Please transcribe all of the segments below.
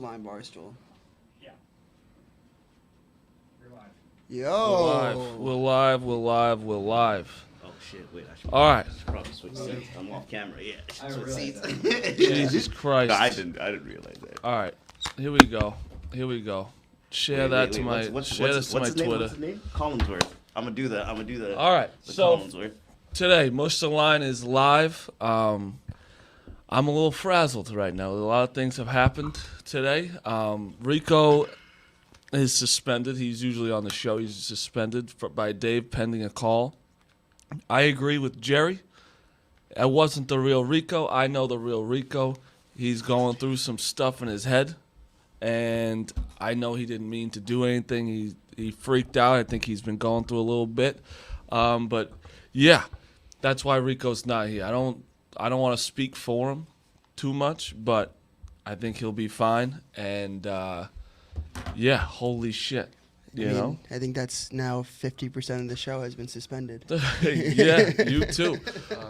Line Barstool. Yeah. We're live. Yo. We're live. Oh shit! Wait, I should. All right. I should probably switch seats. I'm off camera. Yeah. I Switch realized seats. Jesus Christ. No, I didn't realize that. All right. Here we go. Share that to my share this to my Twitter. What's his name? Collinsworth. I'm gonna do the. All right. the So Collinsworth. today, Mush the Line is live. I'm a little frazzled right now. A lot of things have happened today. Rico is suspended. He's usually on the show. He's suspended by Dave pending a call. I agree with Jerry. It wasn't the real Rico. I know the real Rico. He's going through some stuff in his head, and I know he didn't mean to do anything. He freaked out. I think he's been going through a little bit. But yeah, that's why Rico's not here. I don't want to speak for him too much, but I think he'll be fine. And yeah, holy shit. You know? I think that's now 50% of the show has been suspended. Yeah, you too.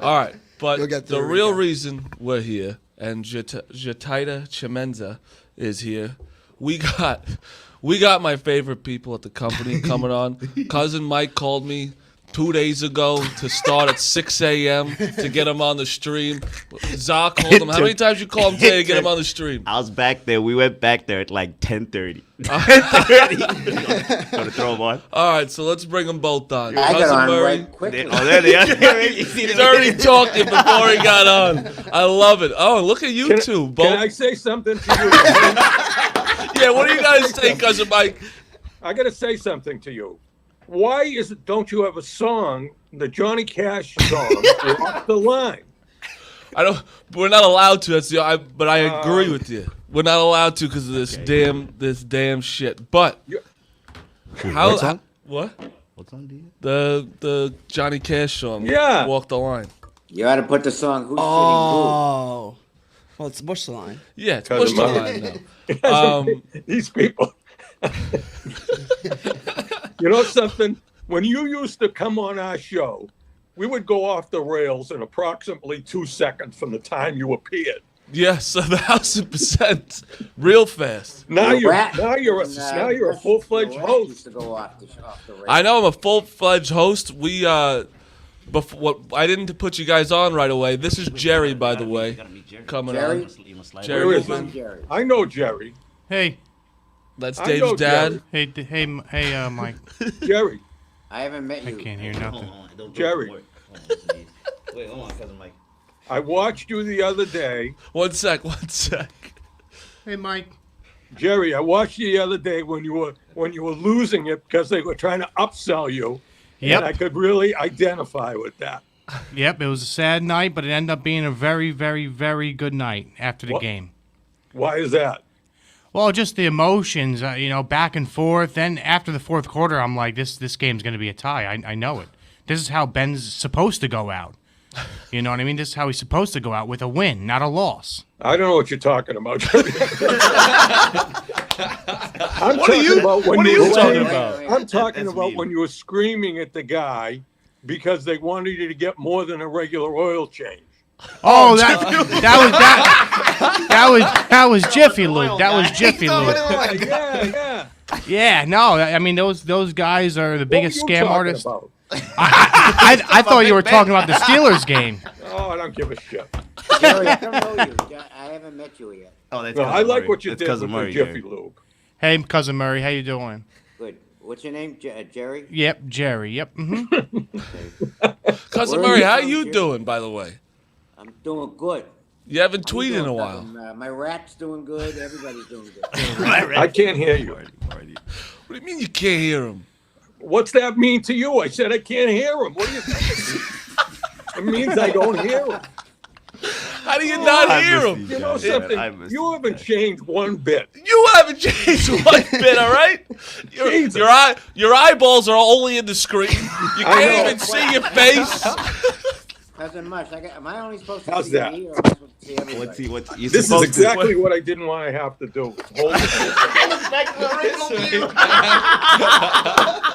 All right, but You'll get through the it, real Rico. reason we're here, and Jataita Chimenza is here. We got my favorite people at the company coming on. Cousin Mike called me 2 days ago to start at 6 a.m. to get him on the stream. Za called him. How many times you call him today to get him on the stream? I was back there. We went back there at like 10:30. 10:30. Gonna throw him on. All right, so let's bring them both on. I got Cousin on Murray. right quickly. Oh, there they are. You see He's them? already talking before he got on. I love it. Oh, look at you two. Both. Can I say something to you? Yeah, what do you guys think, Cousin Mike? I got to say something to you. Why don't you have a song, the Johnny Cash song, Off the Line? We're not allowed to. But I agree with you. We're not allowed to because of this damn shit. But What song? What? What song do you? The Johnny Cash song. Yeah. Walk the Line. You ought to put the song "Who's Oh. Well, it's Bush the Line. Yeah, it's Cousin Push the Mike. Line now. These people. You know something? When you used to come on our show, we would go off the rails in approximately 2 seconds from the time you appeared. Yes, 1,000%, real fast. Now You're you're rat- now you're a, And, now you're a Bush- full-fledged the rat host. used to go off the rails. I know I'm a full-fledged host. Before I didn't put you guys on right away. This is Jerry, by the way, coming Jerry? on. Where Jerry Where is is Wilson. Jerry? I know Jerry. Hey, That's I Dave's know dad. hey, Mike. Jerry. I haven't met I you. can't hear Hold nothing. on, don't Jerry. Hold on, wait, hold on, cousin Mike. I watched you the other day. One sec. Hey, Mike. Jerry, I watched you the other day when you were losing it because they were trying to upsell you. And I Yep. could really identify with that. Yep. It was a sad night, but it ended up being a very, very, very good night after the What? game. Why is that? Well, just the emotions, back and forth. Then after the fourth quarter, I'm like, this game's going to be a tie. I know it. This is how Ben's supposed to go out. You know what I mean? This is how he's supposed to go out, with a win, not a loss. I don't know what you're talking about, Jerry. I'm What are talking you- about when what are you you were talking saying- about? I'm talking That's about mean. when you were screaming at the guy because they wanted you to get more than a regular oil change. Oh, that was Jiffy Lube. That was Jiffy Lube. Yeah. Yeah, no, I mean those guys are the biggest What were you scam talking artists. about? I thought you were talking about the Steelers game. Oh, I don't give a shit. Jerry, I don't know you. I haven't met you yet. Oh, that's No, cousin I like Murray. what you That's did cousin with the Murray, Jiffy Jerry. Lube. Hey, cousin Murray, how you doing? Good. What's your name? Jerry? Yep, Jerry. Yep. Mm-hmm. Cousin Where are Murray, you how from, you Jerry? doing, by the way? I'm doing good. You haven't I'm tweeted in a doing while. nothing. My rat's doing good. Everybody's doing good. I can't hear you. What do you mean you can't hear him? What's that mean to you? I said I can't hear him. What do you think? It means I don't hear him. How do you not I hear miss him? these You know guys, man. I something? miss You these haven't guys. changed one bit. You haven't changed one bit, all right? Jesus. Your eyeballs are only in the screen. You I can't know. even see your face. Cousin Mush, am I only supposed to How's see that? me or am I supposed to see everybody? What's you This is supposed exactly what I didn't want to have to do. Hold it.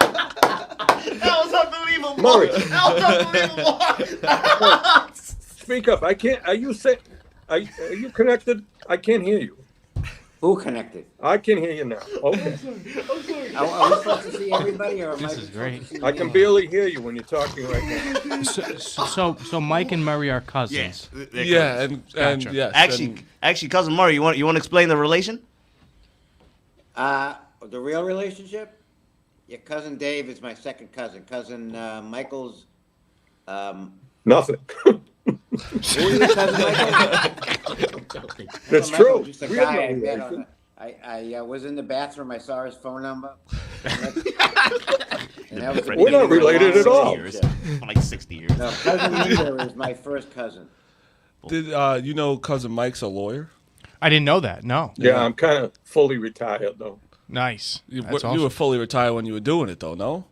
That was unbelievable. Murray. That was unbelievable. Speak up. I can't. Are you connected? I can't hear you. Who? Who connected? I can hear you now. Okay. Are we supposed to see everybody, or am This I is supposed great. to see I can you? barely hear you when you're talking right now. So Mike and Murray are cousins. Yeah, and Gotcha. yes, Actually, cousin Murray, you want to explain the relation? The real relationship? Your cousin Dave is my second cousin. Cousin Michael's. Nothing. Who is your cousin Michael? That's Michael, true. Just a We have guy no I met relation. I was in the bathroom. I saw his phone number. And that was We're not related at all. Like 60 years. No, cousin Leader is my first cousin. Did you know cousin Mike's a lawyer? I didn't know that. No. Yeah, I'm kind of fully retired though. Nice. You, That's you awesome. were fully retired when you were doing it, though. No,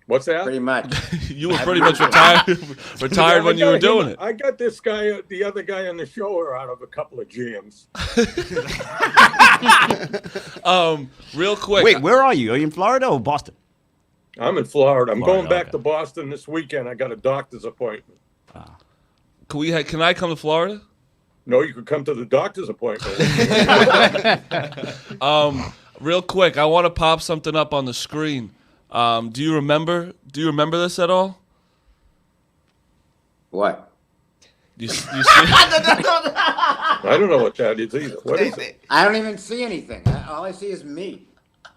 What's that? Pretty much. you were pretty much retired when you were doing it. I got this guy, the other guy on the show, out of a couple of jams. Real quick. Wait, where are you? Are you in Florida or Boston? I'm in Florida. I'm Florida, going back okay. to Boston this weekend. I got a doctor's appointment. Can I come to Florida? No, you could come to the doctor's appointment. Real quick, I want to pop something up on the screen. Do you remember this at all? What? You see? I don't know what that is either. What is it? I don't even see anything. All I see is me.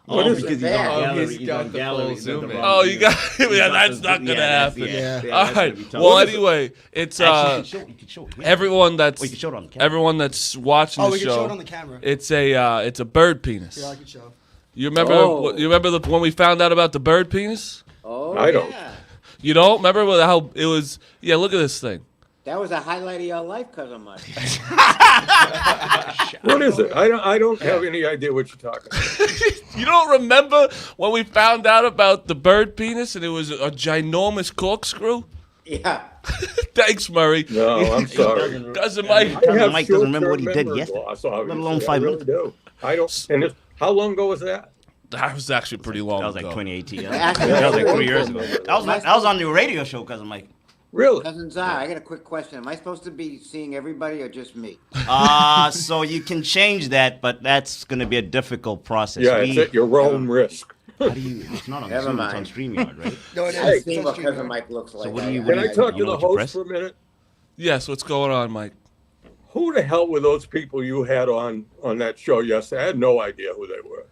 What is because it? he's on Yeah. gallery. He's got the full zoom in. Oh, you got yeah. That's not gonna happen. All right. Well, anyway, it's Actually, you can show it. everyone that's Oh, you can show it on the camera. everyone that's watching Oh, the we can show show. it on the camera. It's a bird penis. Yeah, I can show. You remember? Oh. You remember when we found out about the bird penis? Oh, I don't. yeah. You don't remember how it was? Yeah, look at this thing. That was a highlight of your life, cousin Mike. What is it? I don't have any idea what you're talking about. You don't remember when we found out about the bird penis and it was a ginormous corkscrew? Yeah. Thanks, Murray. No, I'm sorry. Cousin Mike. I have Mike doesn't remember what he short-term did memory yesterday, loss, let obviously. alone 5 I really minutes. do. I don't. And how long ago was that? That was actually pretty long That was like ago. 2018. Actually, That was like I- 3 years ago. That was on the radio show, cousin Mike. Really? Cousin Zara, I got a quick question. Am I supposed to be seeing everybody or just me? So you can change that, but that's going to be a difficult process. Yeah, it's at your own risk. How do you? It's not on Never Zoom. mind. It's on StreamYard, right? No, it I've is. seen It's what on cousin StreamYard. Mike looks like. what do you- Can I talk You to know the what you host press? for a minute? Yes, what's going on, Mike? Who the hell were those people you had on that show yesterday? I had no idea who they were.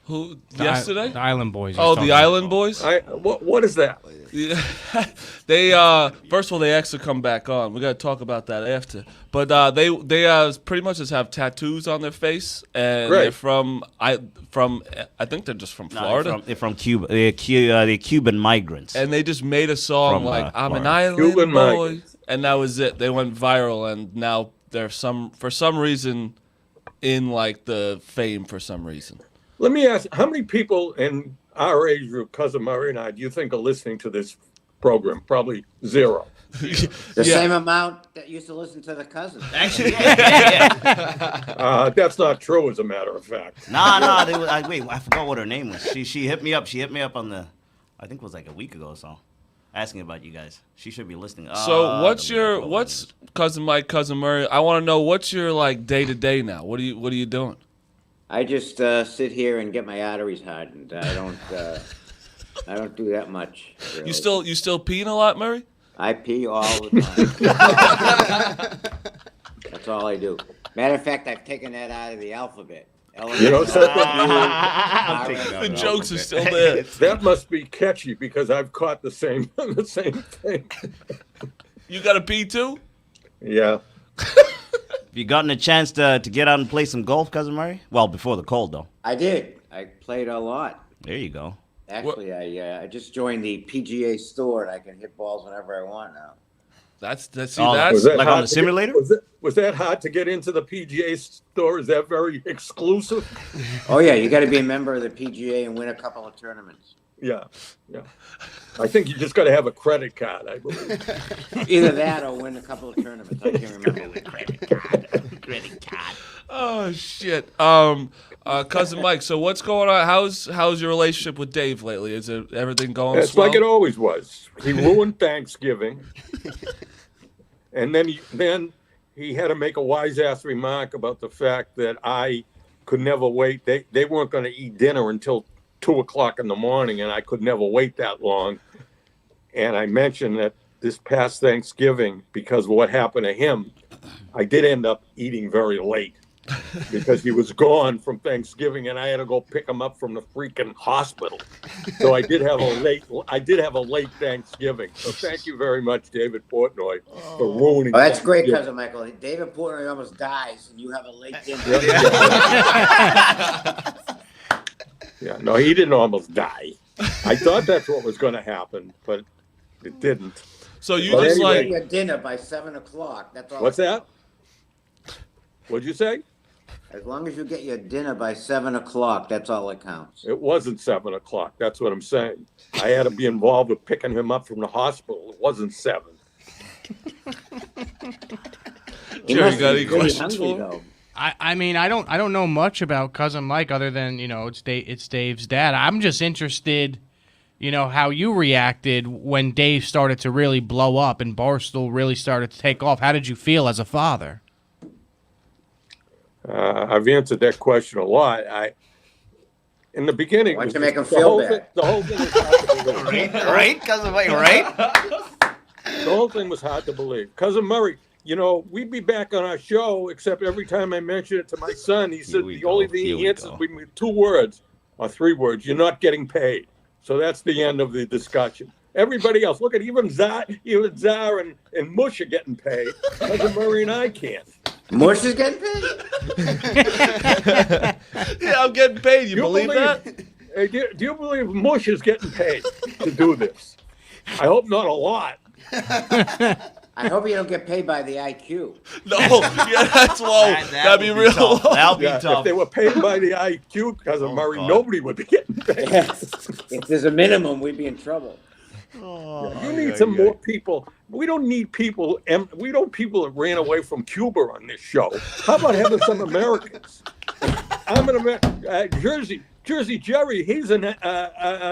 Who The yesterday? The Island Boys. Oh, the Island Boys. What is that? Yeah. They first of all they asked to come back on. We got to talk about that after. But they pretty much just have tattoos on their face, and Great. they're from I think they're just from Florida. They're from Cuba. They're Cuban migrants. And they just made a song From, like "I'm an Florida. island Cuban boy," migrants. and that was it. They went viral, and now they're for some reason in like the fame for some reason. Let me ask, how many people in our age group, Cousin Murray and I, do you think are listening to this program? Probably zero. The same amount that used to listen to the cousin. Actually, That's not true, as a matter of fact. no. Wait, I forgot what her name was. She hit me up. She hit me up on the, I think it was like a week ago or so, asking about you guys. She should be listening. So what's cousin Mike, cousin Murray? I want to know what's your like day to day now. What are you doing? I just sit here and get my arteries hardened. I don't do that much. Really. You still peeing a lot, Murray? I pee all the time. That's all I do. Matter of fact, I've taken that out of the alphabet. You know something? The jokes are still there. That must be catchy because I've caught the same thing. You got to pee too? Yeah. Have you gotten a chance to get out and play some golf, cousin Murray? Well, before the cold though. I did. I played a lot. There you go. Actually, I just joined the PGA store and I can hit balls whenever I want now. That's Was that's that like hard on the to simulator? Was that hard to get into the PGA store? Is that very exclusive? Oh yeah, you got to be a member of the PGA and win a couple of tournaments. Yeah. I think you just got to have a credit card, I believe. Either that or win a couple of tournaments. I can't remember. Credit card. oh shit. Cousin Mike, so what's going on? How's your relationship with Dave lately? Is it everything going It's swell? like it always was. He ruined Thanksgiving. And then he had to make a wise ass remark about the fact that I could never wait. They weren't going to eat dinner until 2:00 in the morning, and I could never wait that long. And I mentioned that this past Thanksgiving, because of what happened to him, I did end up eating very late because he was gone from Thanksgiving, and I had to go pick him up from the freaking hospital. So I did have a late Thanksgiving. So thank you very much, David Portnoy, for ruining. Oh, that's great, Thanksgiving. cousin Michael. David Portnoy almost dies, and you have a late dinner. Yeah, no, he didn't almost die. I thought that's what was going to happen, but it didn't. So you But just anyway- like Your dinner by 7:00. That's all. What's that? What'd you say? As long as you get your dinner by 7:00, that's all that counts. It wasn't 7:00. That's what I'm saying. I had to be involved with picking him up from the hospital. It wasn't 7. He Jerry, must got be any really questions hungry, for him? though. I mean, I don't know much about Cousin Mike other than, it's Dave's dad. I'm just interested, how you reacted when Dave started to really blow up and Barstool really started to take off. How did you feel as a father? I've answered that question a lot. In the beginning, Why don't it you was make him just- feel the whole bad? Thing, the whole thing was hard to believe. Right, cousin Mike, right? The whole thing was hard to believe. Cousin Murray, we'd be back on our show, except every time I mention it to my son, he said we the go, only thing here he we answers go. with me 2 words or 3 words: "You're not getting paid." So that's the end of the discussion. Everybody else, look at even Zar and Mush are getting paid. Cousin Murray and I can't. Mush is getting paid? Yeah, I'm getting paid. You believe that? Hey, do you believe Mush is getting paid to do this? I hope not a lot. I hope you don't get paid by the IQ. No, yeah, that's low. That'd be would real tough. low. That'd be Yeah, tough. if they were paid by the IQ, Cousin Murray, God. nobody would be getting paid. If there's a minimum, we'd be in trouble. You need some more people. We don't need people. We don't people that ran away from Cuba on this show. How about having some Americans? I'm an American. Jersey Jerry. He's an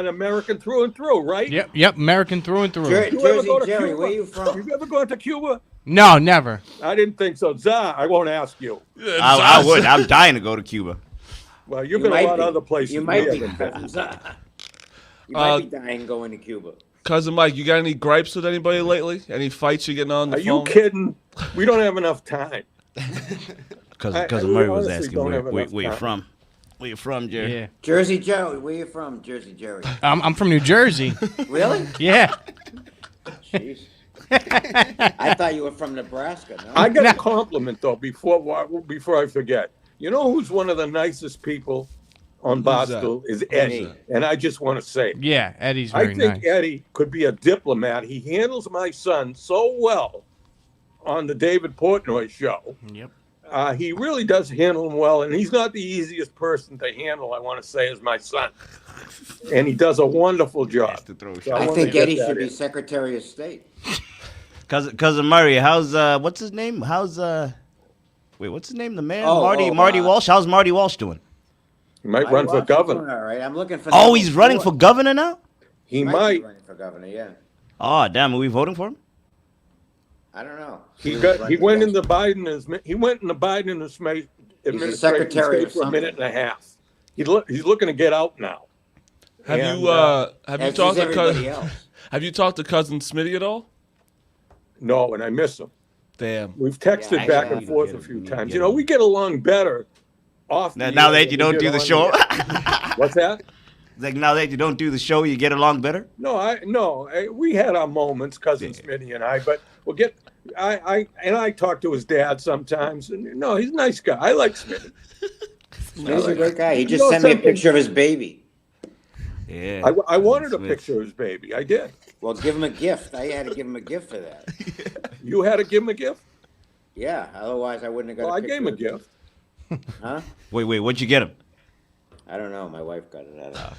American through and through, right? Yep, American through and through. You ever go to Jerry, Cuba? where you from? You ever gone to Cuba? No, never. I didn't think so. Zah, I won't ask you. I would. I'm dying to go to Cuba. Well, you've You been a might lot be. of other places. You might we be. haven't been. You might be dying going to Cuba. Cousin Mike, you got any gripes with anybody lately? Any fights you getting on the Are phone? you kidding? We don't have enough time. Cousin I Murray was honestly asking don't where have enough you time. from. Where you from, Jerry? Yeah. Jersey Jerry, where you from, Jersey Jerry? I'm from New Jersey. Really? Yeah. Jeez. I thought you were from Nebraska. No? I got a compliment though before I forget. You know who's one of the nicest people on Barstool is Eddie, Me. and I just want to say, Yeah, Eddie's I very think nice. Eddie could be a diplomat. He handles my son so well on the David Portnoy show. Yep. He really does handle him well, and he's not the easiest person to handle. I want to say as my son, and he does a wonderful job. To throw So I wanna think get Eddie that should be in. Secretary of State. Cousin Murray, how's what's his name? What's his name? The man, Marty Marty Walsh. How's Marty Walsh doing? He might run for governor. All right, I'm looking for. Oh, number he's running 4. for governor now. He Be might. running for governor. Yeah, Oh, damn! Are we voting for him? I don't know. He was got. He running went in against- the Biden. He went in the Biden administration secretary of for a something. minute and a half. He's looking to get out now. Have And, you have you as talked is to everybody cousin? else. Have you talked to cousin Smitty at all? No, and I miss him. Damn. We've texted Yeah, back actually, and forth get a him. few You need to times. get You know, him. we get along better off. the Now air that than you we don't get do the on show, air. What's that? like now that you don't do the show, you get along better. No. We had our moments, cousin Smitty and I, but we'll get. I talk to his dad sometimes. And, no, he's a nice guy. I like Smitty. He's a great guy. He You just know sent me a something? picture of his baby. Yeah. I wanted a Smith. picture of his baby. I did. Well, give him a gift. I had to give him a gift for that. You had to give him a gift. Yeah, otherwise I wouldn't have got Well, a I picture gave him a of his- gift. Huh? Wait, what'd you get him? I don't know. My wife got it. I don't know.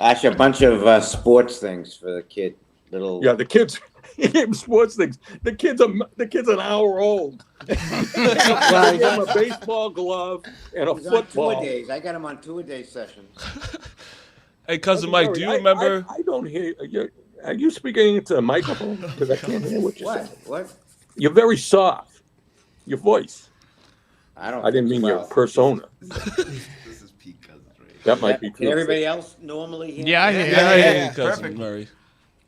Actually, a bunch of sports things for the kid. Little. Yeah, the kids. He gave him sports things. The kid's an hour old. Well, He gave him a baseball glove and a He's on football. two-a-days. I got him on two-a-day sessions. Hey, cousin Mike, do you I- remember? I don't hear. Are you speaking into a microphone? Because I can't hear what you're What? saying. What? You're very soft. Your voice. I don't. I didn't mean your well, persona. This is Pete Cousins, right? That might be Can true. everybody else normally hear? Yeah, me? yeah, Hey, cousin Perfect. Murray.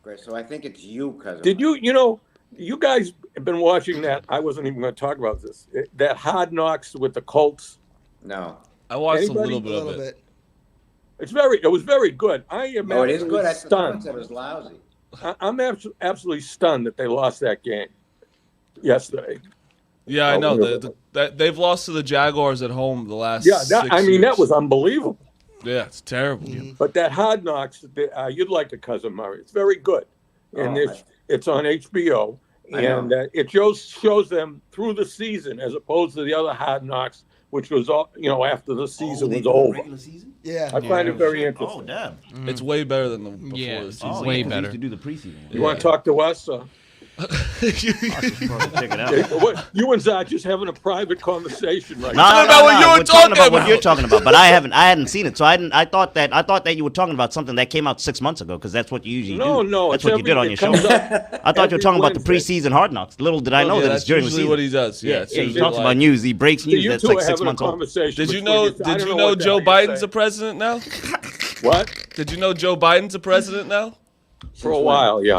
Great. So I think it's you, cousin. Did you guys have been watching that? I wasn't even going to talk about this. That Hard Knocks with the Colts. No. I watched Anybody? a little A bit little of it. It was very good. I am Oh, it is good. I thought stunned. it was lousy. I'm absolutely stunned that they lost that game yesterday. Yeah, I Oh, know. really? They've lost to the Jaguars at home the last Yeah, 6 that years. was unbelievable. Yeah, it's terrible. But that Hard Knocks, you'd like it, cousin Murray. It's very good, and Oh, it's on HBO, I know. and it shows them through the season as opposed to the other Hard Knocks, which was all after the season they was do over. regular season? Yeah. I find it very Oh, interesting. damn. It's way better than the before Yeah, the it's season. way yeah, 'cause they better. used to do the preseason. You want to talk to us? Check it out. You and Zach just having a private conversation right No, now. no, about no, what no. you were We're talking about what talking you're about. talking about, but I hadn't seen it, so I thought that you were talking about something that came out 6 months ago, because that's what you usually No, do. no, That's it's what you did on every- your it show. comes out I thought you were every talking about the Wednesday. preseason Hard Knocks. Little did I know yeah, that that's it's during the usually season. what he does. Yeah, it's Yeah, he usually talks like- about news. He breaks So news you that's two like are 6 having a months old. conversation. Did you between know? I Did don't you know know what the Joe hell you're Biden's a saying. president now? What? Did you know Joe Biden's a president now? For a while, yeah.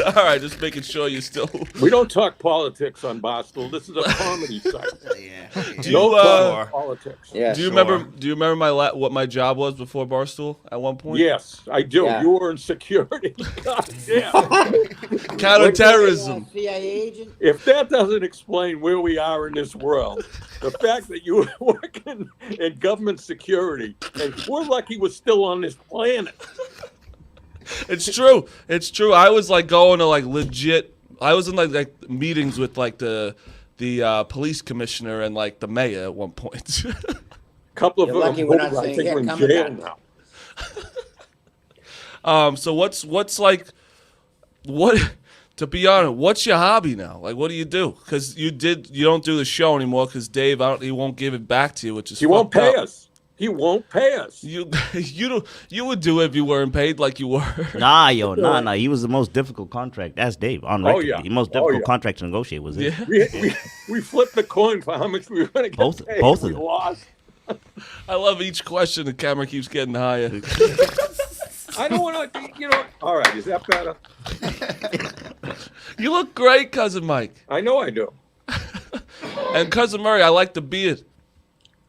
All right, just making sure you still. We don't talk politics on Barstool. This is a comedy site. Yeah. Do No you, talk politics. Yeah. Do you sure. remember? Do you remember what my job was before Barstool at one point? Yes, I do. Yeah. You were in security. God damn. Counterterrorism. CIA agent? If that doesn't explain where we are in this world, the fact that you were working in government security and we're lucky we're still on this planet. It's true. It's true. I was like going to like legit. I was in like meetings with like the police commissioner and like the mayor at one point. Couple of You're lucky we're not I saying, think "Here, we're in come jail and now. So what's like what? To be honest, what's your hobby now? Like, what do you do? Because you don't do the show anymore because Dave, he won't give it back to you, which is He won't fucked pay up. us. He won't pay us. You would do it if you weren't paid like you were. Nah. He was the most difficult contract. That's Dave on record. yeah. The most Oh, difficult yeah. contract to negotiate was it. Yeah. We flipped the coin for how much we were going to get Both- paid. both of we them. lost. I love each question. The camera keeps getting higher. I don't want to, all right, is that better? You look great, cousin Mike. I know I do. And cousin Murray, I like the beard.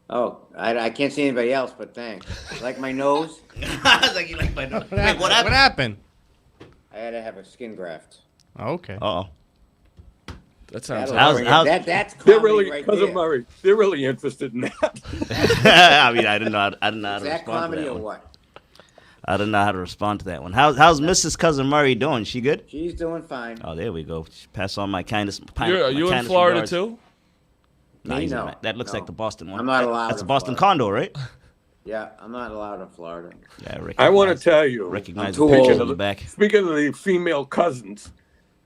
Oh, I can't see anybody else, but thanks. Like my nose, I was like, you like my nose. What happened? What happened? I had to have a skin graft. Okay. Uh-oh. That sounds. That'll how's- bring it. That's They're comedy really, right Cousin there. Murray, they're really interested in that. I mean, I didn't know how to Is that respond to comedy that or one. what? I didn't know how to respond to that one. How's Mrs. Cousin Murray doing? She good? She's doing fine. Oh, there we go. Pass on my kindness. Are my you in kindest Florida regards. too? No, Me, he's no. not. That looks No. like the Boston one. I'm not allowed That's a in Boston Florida. condo, right? Yeah, I'm not allowed in Florida. Yeah, I want to tell you, recognize I'm the too picture old. on the back. speaking of the female cousins,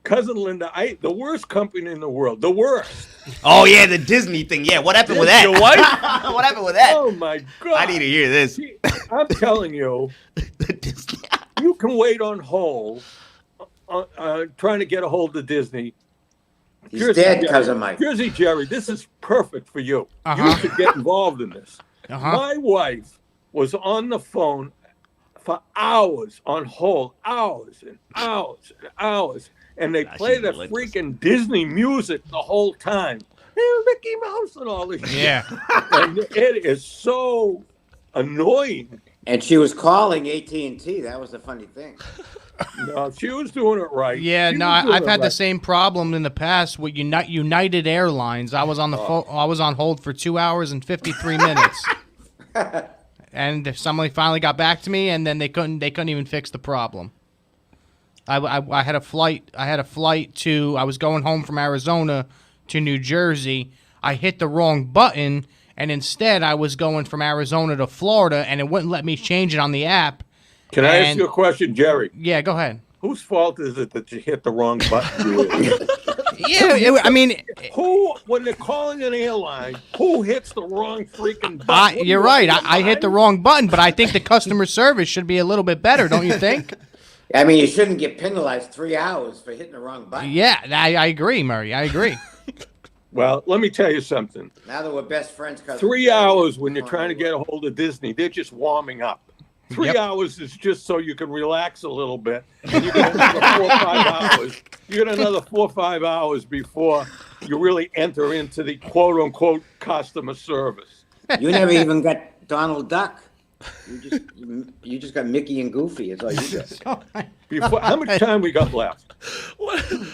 Cousin Linda, the worst company in the world, the worst. Oh yeah, the Disney thing. Yeah, what happened with that? Your wife? What happened with that? Oh my God. I need to hear this. I'm telling you, The Disney. you can wait on hold, trying to get a hold of Disney. He's Jersey dead, Jerry, cousin Mike. Jersey Jerry, this is perfect for you. Uh-huh. You should get involved in this. Uh-huh. My wife was on the phone for hours on hold, hours and hours and hours. And they Gosh, play she's the relentless. freaking Disney music the whole time. Hey, Mickey Mouse and all this shit. Yeah. And it is so annoying. And she was calling AT&T. That was the funny thing. No, she was doing it right. Yeah, She no, was doing I've it had the right. same problem in the past with United Airlines. I was on the phone. I was on hold for 2 hours and 53 minutes, and somebody finally got back to me, and then they couldn't even fix the problem. I had a flight. I was going home from Arizona to New Jersey. I hit the wrong button, and instead I was going from Arizona to Florida, and it wouldn't let me change it on the app. Can I ask And- you a question, Jerry? Yeah, go ahead. Whose fault is it that you hit the wrong button? You idiot? Yeah, I mean, Who, when they're calling an airline, who hits the wrong freaking button? What do you're you right. want, I hit the wrong button, but I think the customer service should be a little bit better, don't you think? I mean, you shouldn't get penalized 3 hours for hitting the wrong button. Yeah, I agree, Murray. I agree. Well, let me tell you something. Now that we're best friends, cousin 3 Jerry, hours when you're trying to get a hold of Disney, they're just warming up. 3 hours is just so you can relax a little bit. And you get another 4 or 5 hours. You get another 4 or 5 hours before you really enter into the quote unquote customer service. You never even got Donald Duck. You just got Mickey and Goofy. That's all you got. Before, how much time we got left?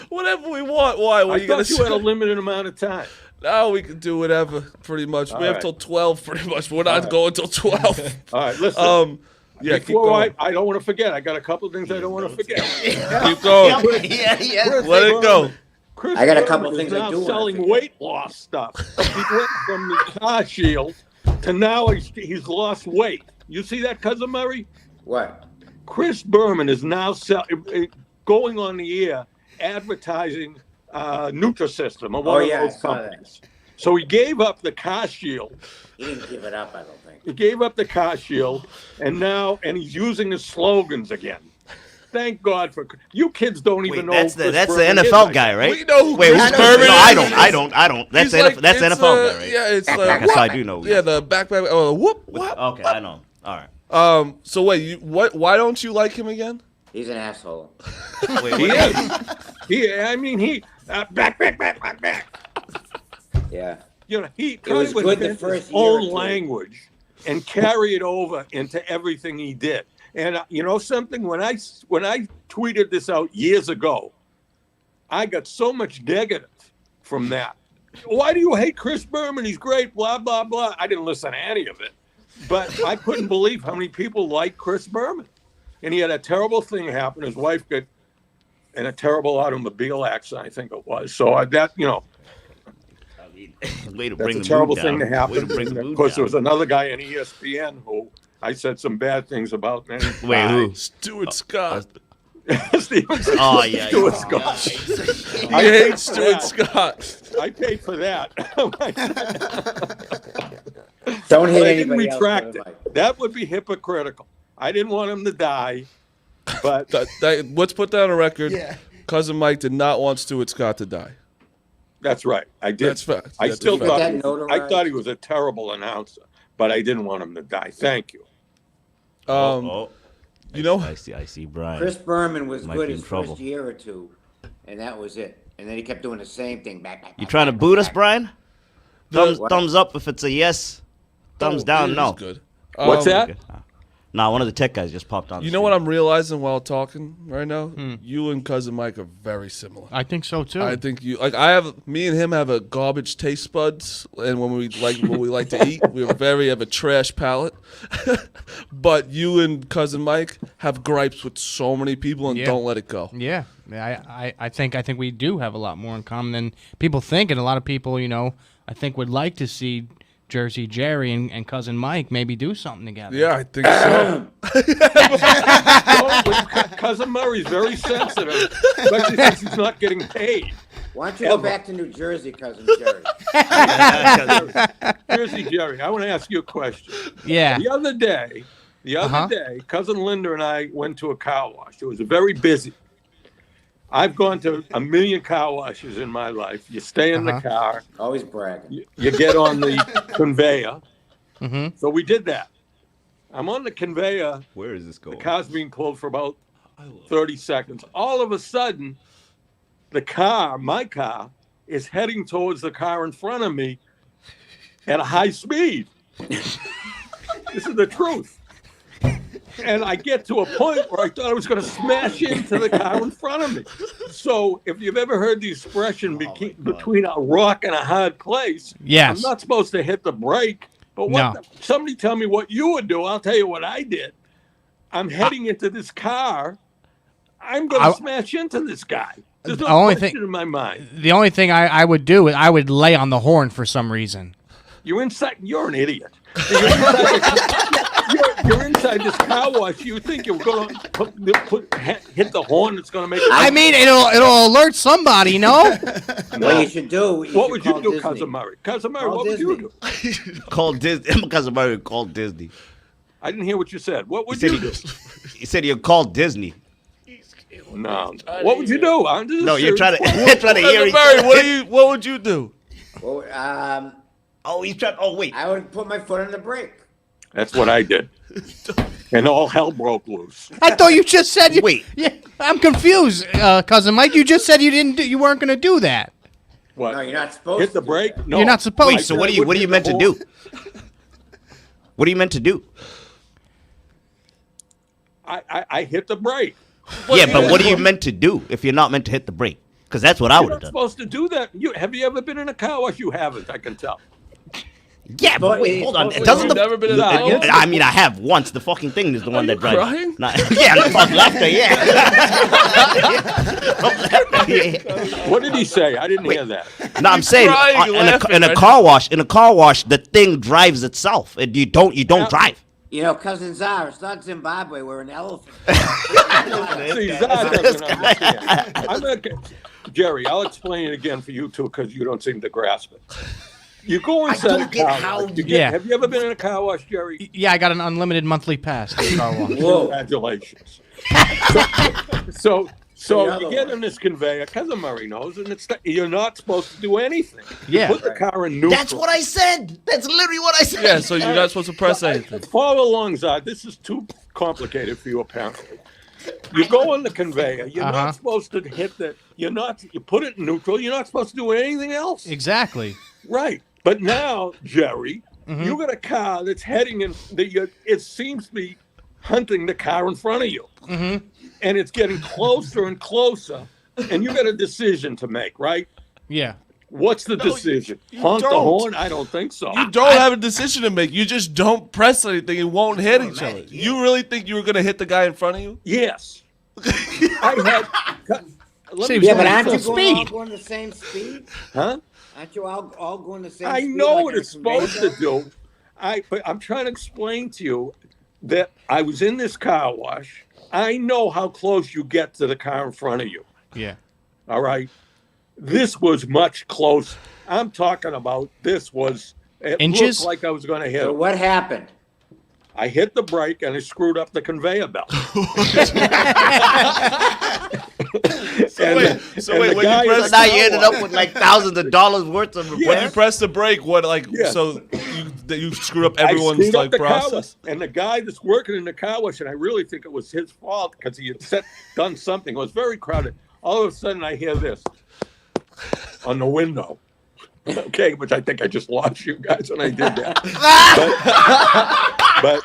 Whatever we want. Why? What I are you gonna thought you say? had a limited amount of time. No, we can do whatever. Pretty much. We have right. till 12. Pretty much. We're not going till 12. All right, listen. Yeah. Keep Before going. I don't want to forget. I got a couple of things I don't want to forget. Keep going. Yeah. Let it go. Chris I got a Berman couple is things I now do wanna selling forget. weight loss stuff. He went from the car shield to now he's lost weight. You see that, Cousin Murray? What? Chris Berman is now going on the air advertising Nutrisystem or one of I those saw that. companies. So he gave up the car shield. He didn't give it up, I don't think. He gave up the car shield, and he's using his slogans again. Thank God for you kids don't even know. That's who the Chris that's the Berman is, NFL I guy, guess. right? We know who Wait, Chris who's Berman No, is. I don't. That's He's like, that's it's, NFL guy, right? Yeah, it's I guess I do know. Yeah, the backpack. Oh, whoop. Okay, I know. All right. So wait, why don't you like him again? He's an asshole. Wait, He is. He back. Yeah. You know, he was would good the invent first his year or own two. language and carry it over into everything he did. And you know something? When I tweeted this out years ago, I got so much negative from that. Why do you hate Chris Berman? He's great, blah, blah, blah. I didn't listen to any of it. But I couldn't believe how many people like Chris Berman. And he had a terrible thing happen. His wife got in a terrible automobile accident, I think it was. So way to that's bring a the terrible mood thing down. to happen. Way to bring the And mood of course, there down. was another guy on ESPN who I said some bad things about. And he Wait, who? died. Stuart Scott. Steven Oh yeah. Stuart yeah. Scott. I hate Stuart Scott. I paid for that. Don't hate But I didn't anybody else. retract but it. Mike. That would be hypocritical. I didn't want him to die, but Let's put that on a record. Yeah. Cousin Mike did not want Stuart Scott to die. that's right. I did. That's fact. I That's still a fact. thought That I notarized? thought he was a terrible announcer, but I didn't want him to die. Thank you. You know, I see, Brian. Chris Berman was Might good be in his trouble. first year or two, and that was it. And then he kept doing the same thing. You trying to boot us, Brian? What? Thumbs up if it's a yes. Thumbs down, it no. is good. What's that? Okay. Nah, one of the tech guys just popped on. You the know what screen. I'm realizing while talking right now? You and Cousin Mike are very similar. I think so too. I think me and him have a garbage taste buds, and when we like to eat, we have a trash palate. But you and Cousin Mike have gripes with so many people and Yeah. don't let it go. Yeah, I think we do have a lot more in common than people think, and a lot of people, I think would like to see Jersey Jerry and Cousin Mike maybe do something together. Yeah, I think so. Cousin Murray's very sensitive, especially since he's not getting paid. Why don't you go back to New Jersey, cousin Jerry? Jersey Jerry, I want to ask you a question. Yeah. The other day, Cousin Linda and I went to a car wash. It was very busy. I've gone to a million car washes in my life. You stay in the car. Always bragging. You get on the conveyor. Mm-hmm. So we did that. I'm on the conveyor. Where is this The going? car's being closed for about 30 seconds. All of a sudden, my car, is heading towards the car in front of me at a high speed. This is the truth. And I get to a point where I thought I was going to smash into the car in front of me. So if you've ever heard the expression between a rock and a hard place, Yes. I'm not supposed to hit the brake. But somebody tell me what you would do. I'll tell you what I did. I'm heading into this car. I'm going to smash into this guy. There's no question in my mind. The only thing I would do is I would lay on the horn for some reason. You're inside. You're an idiot. You're inside this car wash. You think you're going to hit the horn that's going to make it. I mean, it'll alert somebody, no? What you should do. What would you call do, Disney. Cousin Murray? Cousin Murray, Call what would you Disney. do? Call Disney. Cousin Murray called Disney. I didn't hear what you said. What would you do? He said you called Disney. No. What would you do? No, you're trying to hear. Cousin Murray, what would you do? Well, Oh, he's trying. Oh, wait. I would put my foot on the brake. That's what I did. And all hell broke loose. I thought you just said you. Wait. Yeah, I'm confused, cousin Mike. You just said you weren't going to do that. What? No, you're not supposed Hit the to. brake? No. You're not supposed Wait, to. so what are you meant to do? What are you meant to do? I hit the brake. Yeah, but what are you meant to do if you're not meant to hit the brake? Because that's what I You're would not have done. supposed to do that. Have you ever been in a car wash? You haven't, I can tell. Yeah, but wait, hold on. Wait, Doesn't you've the never been in a car wash? I mean, I have once. The fucking thing is the one you that drives. crying? Yeah, the fuck laughter. Yeah. What did he say? I didn't hear that. No, I'm saying crying, laughing, in a right? car wash. In a car wash, the thing drives itself. And you don't drive. You know, Cousin Czar, it's not Zimbabwe. We're an elephant. See, Zod doesn't understand. Jerry, I'll explain it again for you two because you don't seem to grasp it. You go inside don't a get car how wash. you Yeah. Have you ever been in a car wash, Jerry? Yeah, I got an unlimited monthly pass to the car wash. Whoa. Congratulations. So The other you get one. in this conveyor, Cousin Murray knows, and you're not supposed to do anything. Yeah. You put the car in neutral. That's what I said. That's literally what I said. Yeah, so you're not supposed to press anything. Follow along, Zod. This is too complicated for you, apparently. You go on the conveyor. You're not supposed to hit the. You put it in neutral. You're not supposed to do anything else. Exactly. Right. But now, Jerry, you got a car that's heading in. It seems to be hunting the car in front of you, and it's getting closer and closer. And you got a decision to make, right? Yeah. What's the decision? Honk the don't. horn? I don't think so. You don't have a decision to make. You just don't press anything. It won't hit each other. You really think you were going to hit the guy in front of you? Yes. I had. Save Yeah, some but aren't you speed. all going the same speed? Huh? Aren't you all going the same I speed? know like what in a it's supposed to conveyor? do. But I'm trying to explain to you that I was in this car wash. I know how close you get to the car in front of you. Yeah. All right. This was much closer. I'm talking about this was it Inches? looked like I was going to hit So it. what happened? I hit the brake and I screwed up the conveyor belt. So wait, when guy you in press the Now you car ended wash- up with like thousands of dollars worth of when you repairs. press the brake, what like Yeah. so you screwed up I everyone's screwed up like the car process? wash. And the guy that's working in the car wash, and I really think it was his fault because he had done something. It was very crowded. All of a sudden, I hear this on the window. Okay, which I think I just lost you guys when I did that. but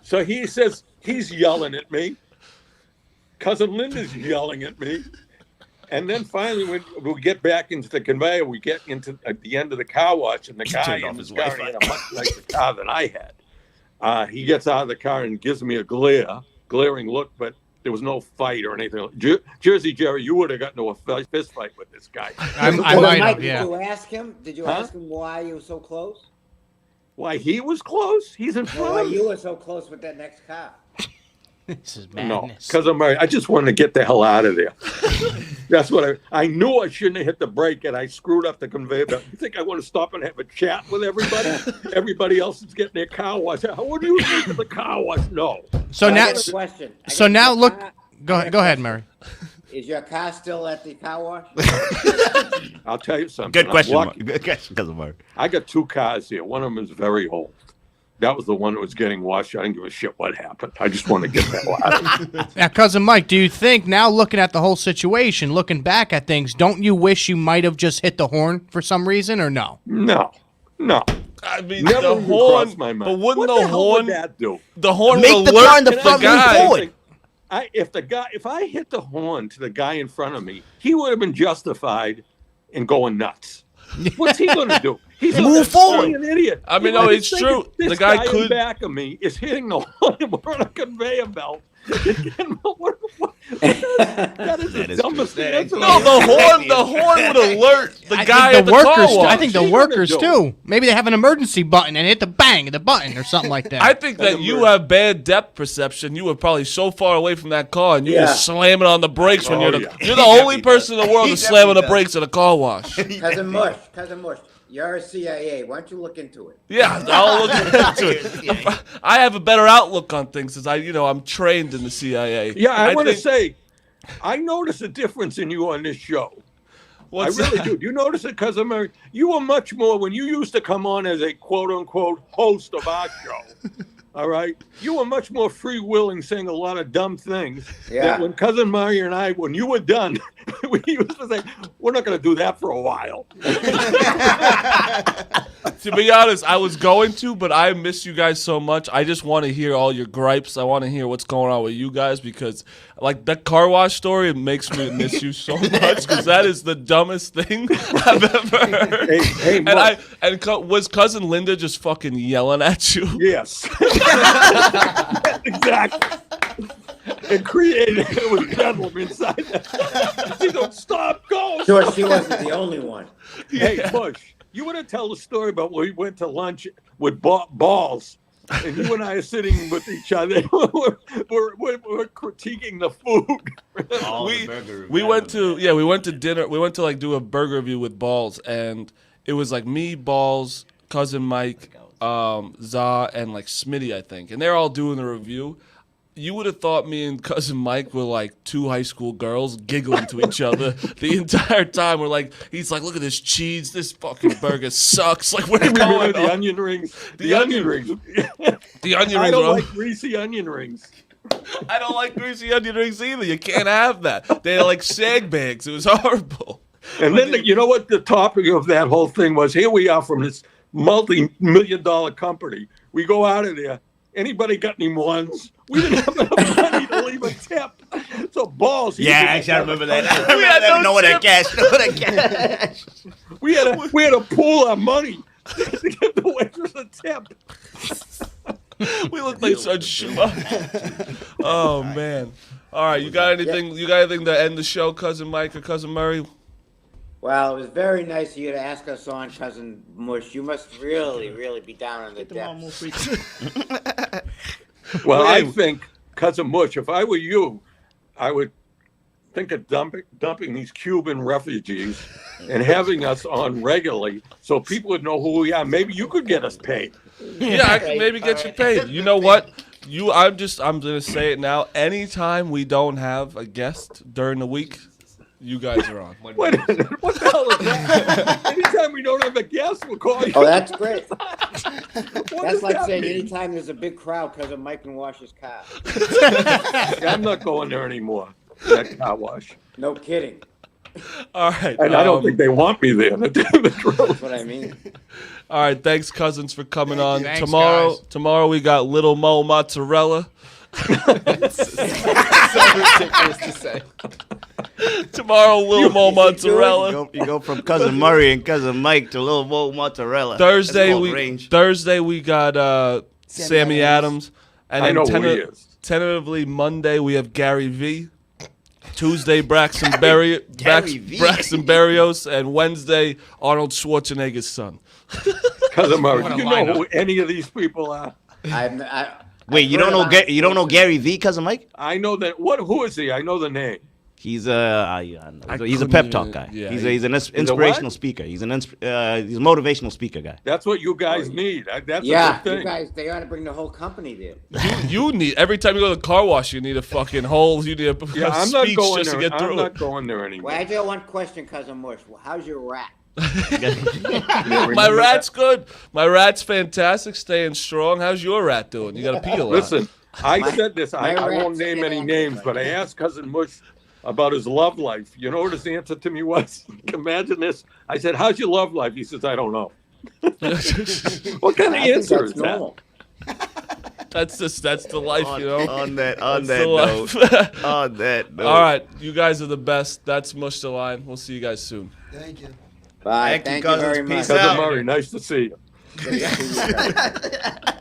so he says he's yelling at me. Cousin Linda's yelling at me. And then finally, when we get back into the conveyor, we get into at the end of the car wash, and the guy turned in off the his car Wi-Fi. had a much nicer car than I had. He gets out of the car and gives me a glaring look, but there was no fight or anything. Jersey Jerry, you would have gotten into a fist fight with this guy. I So, might Mike, have, yeah. Did you ask him? Did you Huh? ask him why you were so close? Why he was close? He's in Or front why of me. you were so close with that next car? This is No, madness. because I'm married. I just wanted to get the hell out of there. That's what I knew I shouldn't have hit the brake, and I screwed up the conveyor belt. You think I want to stop and have a chat with everybody? Everybody else is getting their car wash. What do you think of the car wash? No. So I now, got a question. so now Your look. car- Go ahead, Mary. Is your car still at the car wash? I'll tell you something. Good I'm question. lucky. Mark. Good question, cousin Mark. I got two cars here. One of them is very old. That was the one that was getting washed. I didn't give a shit what happened. I just want to get that out of it. Now, cousin Mike, do you think now, looking at the whole situation, looking back at things, don't you wish you might have just hit the horn for some reason, or no? No. I mean, Never the even horn, crossed my mind. but wouldn't what the hell horn, would that do? the horn Make would the alert car in the the front move guy. forward. If I hit the horn to the guy in front of me, he would have been justified in going nuts. What's he going to do? He's Move forward. An idiot. I mean, You know, no, it's he's true. thinking, The This guy in could- back of me is hitting the horn. We're on a conveyor belt. That is That the is dumbest true. thing. That That's is No, the horn would alert the guy I at think the the workers. car wash. I think the What's he gonna workers do? too. Maybe they have an emergency button and hit the button or something like that. I think that you have bad depth perception. You were probably so far away from that car, and you were Yeah. slamming on the brakes when Oh, you're yeah. the only definitely person in the world He who's slamming the definitely brakes at a car wash. Cousin Mush, you're a CIA. Why don't you look into it? Yeah, I'll look into it. I have a better outlook on things since I'm trained in the CIA. Yeah, I want to think- say, I notice a difference in you on this show. What's I really that? do. Do you notice it, Cousin Murray? You were much more when you used to come on as a quote-unquote host of our show. All right, you were much more free-willing, saying a lot of dumb things. Yeah. That when Cousin Murray and I, when you were done, we used to say, "We're not going to do that for a while." To be honest, I was going to, but I miss you guys so much. I just want to hear all your gripes. I want to hear what's going on with you guys because, like, that car wash story, it makes me miss you so much because that is the dumbest thing I've ever heard. Hey, Mush. Was Cousin Linda just fucking yelling at you? Yes. Exactly. It was bedlam inside that. She don't stop, go. Sure, she wasn't the only one. Hey, Mush, you want to tell the story about when we went to lunch with balls, and you and I are sitting with each other. we're critiquing the food. We went to dinner. We went to like do a burger review with Balls, and it was like me, Balls, Cousin Mike, Za, and like Smitty, I think, and they're all doing the review. You would have thought me and Cousin Mike were like two high school girls giggling to each other the entire time. We're like, he's like, look at this cheese. This fucking burger sucks. Like, what's going The on? onion rings. The onion rings. The onion I rings. don't bro. like greasy onion rings. I don't like greasy onion rings either. You can't have that. They're like sag bags. It was horrible. And then you know what the topic of that whole thing was? Here we are from this multi-million-dollar company. We go out of there. Anybody got any ones? We didn't have enough money to leave a tip. So Balls. Yeah, actually, I remember that. I We remember had that. no Know what that tip. cash? Know what that cash? We had to pool our money to give the waitress a tip. We look like such schmucks. Oh man. All right, you got anything? You got anything to end the show, Cousin Mike or Cousin Murray? Well, it was very nice of you to ask us on, Cousin Mush. You must really, really be down on the depths. Well, I Wait. think, Cousin Mush, if I were you, I would think of dumping these Cuban refugees and having us on regularly so people would know who we are. Maybe you could get us paid. Yeah, I can maybe get you paid. You know what? I'm gonna say it now. Anytime we don't have a guest during the week, you guys are on. Wait a minute, what the hell is that? Anytime we don't have a guest, we'll call you. Oh, that's great. What That's does like that saying mean? anytime there's a big crowd, Cousin Mike can wash his car. I'm not going there anymore. That car wash. No kidding. All right. And I don't think they want me there to tell the truth. That's what I mean. All right. Thanks, cousins, for coming on. Thanks, tomorrow, guys. tomorrow we got Little Mo Mozzarella. So ridiculous to say. Tomorrow, Little Mo Mozzarella. You go from Cousin Murray and Cousin Mike to Little Mo Mozzarella. Thursday That's we range. got Sammy Adams, and I then know who he is. tentatively Monday we have Gary V. Tuesday Braxton Berrios, and Wednesday Arnold Schwarzenegger's son. Cousin Murray, What a do you know lineup. who any of these people are? Wait, you don't know you don't know Gary V, Cousin Mike? I know that. Who is he? I know the name. He's he's a couldn't pep talk even- guy. yeah, he's an what? inspirational speaker. He's a motivational speaker guy. That's what you guys need. That's Yeah, a good you thing. guys, they ought to bring the whole company there. You need every time you go to the car wash, you need a fucking hole. You need a Yeah, I'm not speech going just there. to get through I'm it. not going there anymore. Well, I got one question, Cousin Mush. How's your rat? My rat's good. My rat's fantastic, staying strong. How's your rat doing? You got to pee a lot. Listen, I said this. my I won't rat's name any getting names, active but I asked Cousin Mush about his love life. You know what his answer to me was? Imagine this. I said, "How's your love life?" He says, "I don't know." What kind of I think answer that's is that? normal. That's the life, you know. On That's that the note. life. On that note. All right, you guys are the best. That's Mush the Line. We'll see you guys soon. Thank you. Bye. Thank you, Thank you cousins. very much. Peace Cousin out. Murray, nice to see you. Good to see you guys.